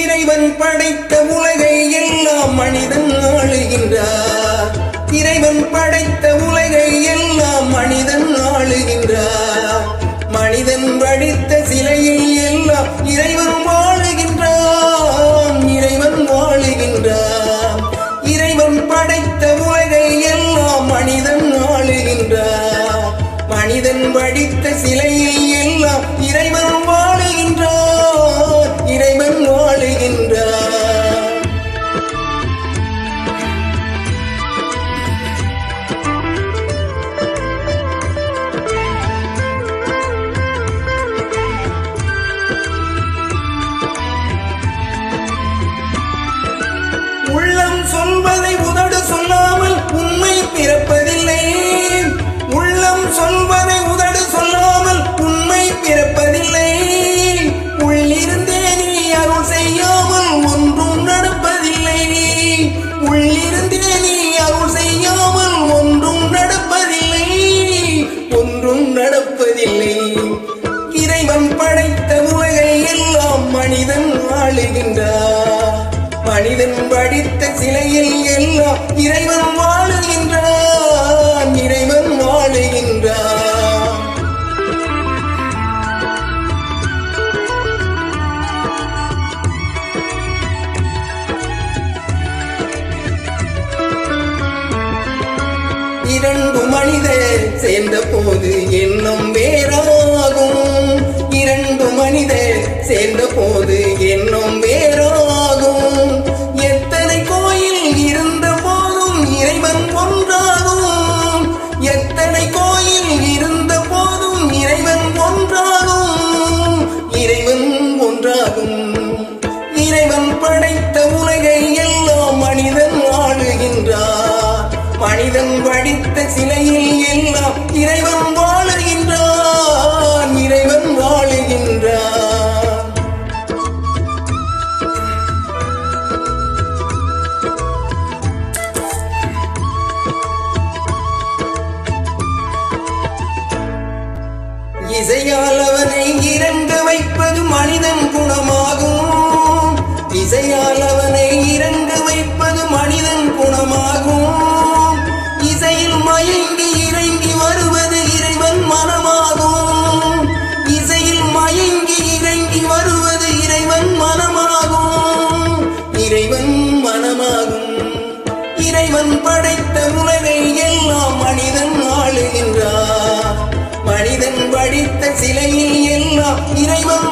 இறைவன் படைத்த உலகை எல்லாம் மனிதன் ஆளுகின்றார். இறைவன் படைத்த உலகை எல்லாம் மனிதன் ஆளுகின்றார். மனிதன் வடித்த சிலையில் எல்லாம் இறைவன் வாழுகின்றான். இறைவன் வாழுகின்றான். இறைவன் படைத்த உலகை எல்லாம் மனிதன் ஆளுகின்றார். மனிதன் வடித்த சிலையில் எல்லாம் இறைவன் வாழுகின்றான். இறைவன் வாழுகின்றான். உள்ளம் சொல்வதை உதடு சொல்லாமல் உண்மை பிறப்பதில்லை. உள்ளம் சொல்வதை உதடு சொல்லாமல் உண்மை பிறப்பதில்லை. உள்ளிருந்தே நீ அருள் செய்யாமல் ஒன்றும் நடப்பதில்லை. உள்ளிருந்தே நீ அருள் செய்யாமல் ஒன்றும் நடப்பதில்லை. ஒன்றும் நடப்பதில்லை. இறைவன் படைத்த உலகை எல்லாம் மனிதன் ஆளுகின்றார். மனிதன் வடித்த சிலையில் எல்லாம் இறைவன் வாழுகின்றான். இறைவன் வாழுகின்றான். இரண்டு மனிதர் சேர்ந்த போது எண்ணம் வேறாகும். இரண்டு மனிதர் சேர்ந்த போது எண்ணம் வேறாகும். எத்தனை கோயில் இருந்த போதும் இறைவன் ஒன்றாகும். எத்தனை கோயில் இருந்த போதும் இறைவன் ஒன்றாகும். இறைவன் ஒன்றாகும். இறைவன் படைத்த உலகை எல்லாம் மனிதன் ஆளுகின்றார். மனிதன் வடித்த சிலையில் எல்லாம் இறைவன் வாழுகின்றான். இறைவன் வாழுகின்றான். இசையால் அவனை இறங்க வைப்பது மனிதன் குணமாகும். இசையால் அவனை இறங்க வைப்பது மனிதன் குணமாகும். இசையில் மயங்கி இறங்கி வருவது இறைவன் மனமாகும். இசையில் மயங்கி இறங்கி வருவது இறைவன் மனமாகும். இறைவன் மனமாகும். இறைவன் படைத்த உலகை எல்லாம் மனிதன் ஆளுகின்றார். மனிதன் வடித்த சிலையில் எல்லாம் இறைவன்